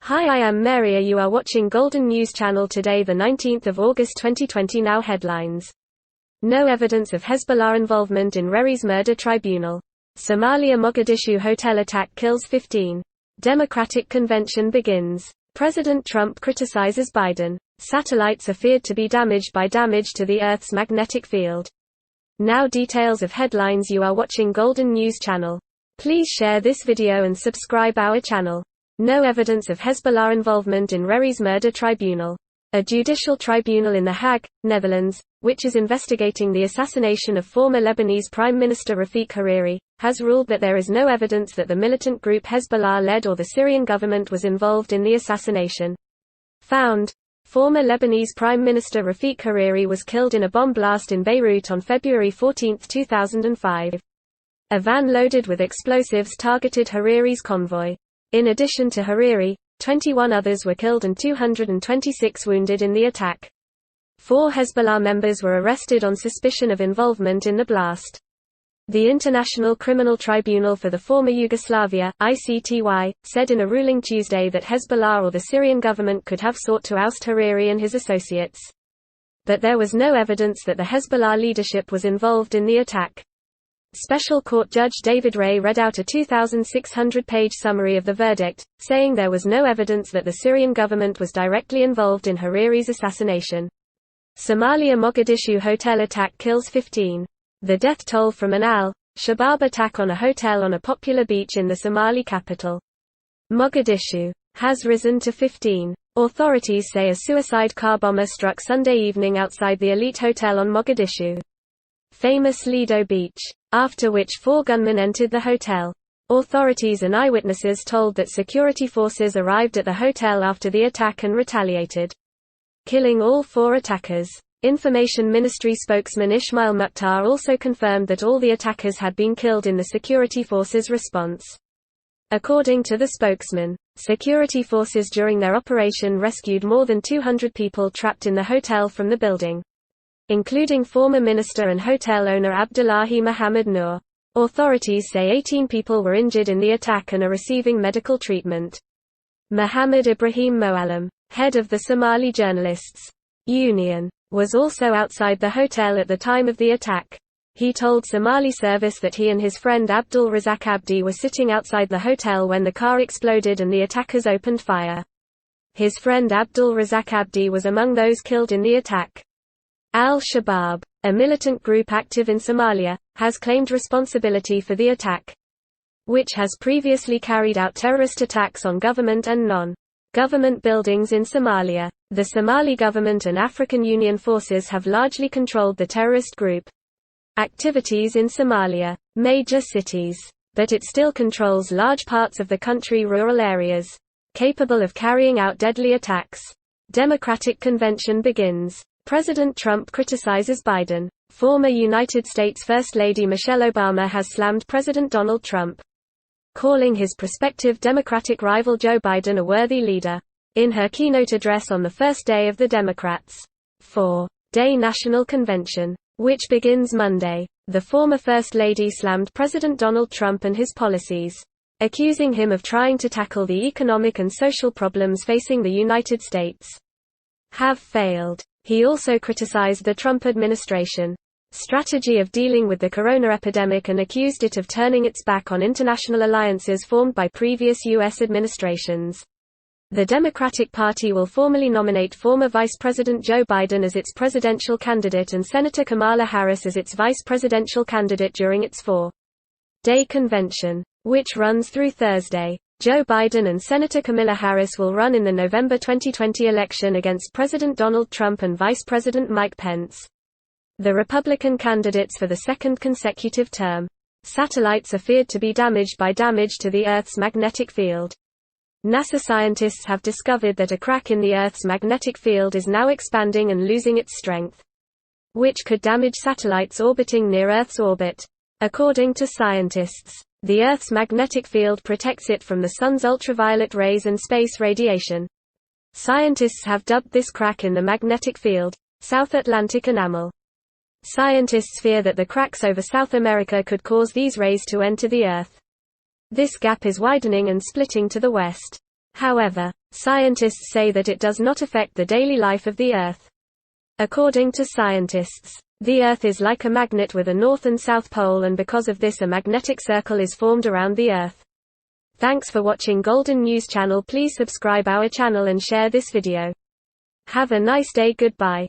Hi, I am Maria. You are watching Golden News Channel today, the 19th of August 2020. Now headlines. No evidence of Hezbollah involvement in Rerry's murder tribunal. Somalia Mogadishu hotel attack kills 15. Democratic convention begins. President Trump criticizes Biden. Satellites are feared to be damaged by damage to the Earth's magnetic field. Now details of headlines. You are watching Golden News Channel. Please share this video and subscribe our channel. No evidence of Hezbollah involvement in Rerry's murder tribunal. A judicial tribunal in The Hague, Netherlands, which is investigating the assassination of former Lebanese Prime Minister Rafik Hariri, has ruled that there is no evidence that the militant group Hezbollah led or the Syrian government was involved in the assassination. Found: former Lebanese Prime Minister Rafik Hariri was killed in a bomb blast in Beirut on February 14, 2005. A van loaded with explosives targeted Hariri's convoy. In addition to Hariri, 21 others were killed and 226 wounded in the attack. 4 Hezbollah members were arrested on suspicion of involvement in the blast. The International Criminal Tribunal for the Former Yugoslavia (ICTY) said in a ruling Tuesday that Hezbollah or the Syrian government could have sought to oust Hariri and his associates. But there was no evidence that the Hezbollah leadership was involved in the attack. Special Court Judge David Ray read out a 2,600-page summary of the verdict, saying there was no evidence that the Syrian government was directly involved in Hariri's assassination. Somalia Mogadishu hotel attack kills 15. The death toll from an al-Shabaab attack on a hotel on a popular beach in the Somali capital, Mogadishu, has risen to 15. Authorities say a suicide car bomber struck Sunday evening outside the elite hotel on Mogadishu famous Lido Beach, after which 4 gunmen entered the hotel. Authorities and eyewitnesses told that security forces arrived at the hotel after the attack and retaliated, killing all 4 attackers. Information Ministry spokesman Ismail Mukhtar also confirmed that all the attackers had been killed in the security forces' response. According to the spokesman, security forces during their operation rescued more than 200 people trapped in the hotel from the building, including former minister and hotel owner Abdullahi Mohammed Noor. Authorities say 18 people were injured in the attack and are receiving medical treatment. Mohammed Ibrahim Moalem, head of the Somali Journalists Union, was also outside the hotel at the time of the attack. He told Somali Service that he and his friend Abdul Razak Abdi were sitting outside the hotel when the car exploded and the attackers opened fire. His friend Abdul Razak Abdi was among those killed in the attack. Al-Shabaab, a militant group active in Somalia, has claimed responsibility for the attack, which has previously carried out terrorist attacks on government and non-government buildings in Somalia. The Somali government and African Union forces have largely controlled the terrorist group activities in Somalia, major cities, but it still controls large parts of the country, rural areas, capable of carrying out deadly attacks. Democratic convention begins. President Trump criticizes Biden. Former United States First Lady Michelle Obama has slammed President Donald Trump, calling his prospective Democratic rival Joe Biden a worthy leader. In her keynote address on the first day of the Democrats' 4-day national convention, which begins Monday, the former First Lady slammed President Donald Trump and his policies, accusing him of trying to tackle the economic and social problems facing the United States have failed. He also criticized the Trump administration's strategy of dealing with the corona epidemic and accused it of turning its back on international alliances formed by previous U.S. administrations. The Democratic Party will formally nominate former Vice President Joe Biden as its presidential candidate and Senator Kamala Harris as its vice presidential candidate during its 4-day convention, which runs through Thursday. Joe Biden and Senator Kamala Harris will run in the November 2020 election against President Donald Trump and Vice President Mike Pence, the Republican candidates for the second consecutive term. Satellites are feared to be damaged by damage to the Earth's magnetic field. NASA scientists have discovered that a crack in the Earth's magnetic field is now expanding and losing its strength, which could damage satellites orbiting near Earth's orbit. According to scientists, the Earth's magnetic field protects it from the sun's ultraviolet rays and space radiation. Scientists have dubbed this crack in the magnetic field, South Atlantic enamel. Scientists fear that the cracks over South America could cause these rays to enter the Earth. This gap is widening and splitting to the west. However, Scientists say that it does not affect the daily life of the Earth. According to scientists, the Earth is like a magnet with a north and south pole, and because of this a magnetic circle is formed around the Earth. Thanks for watching Golden News Channel. Please subscribe our channel and share this video. Have a nice day. Goodbye.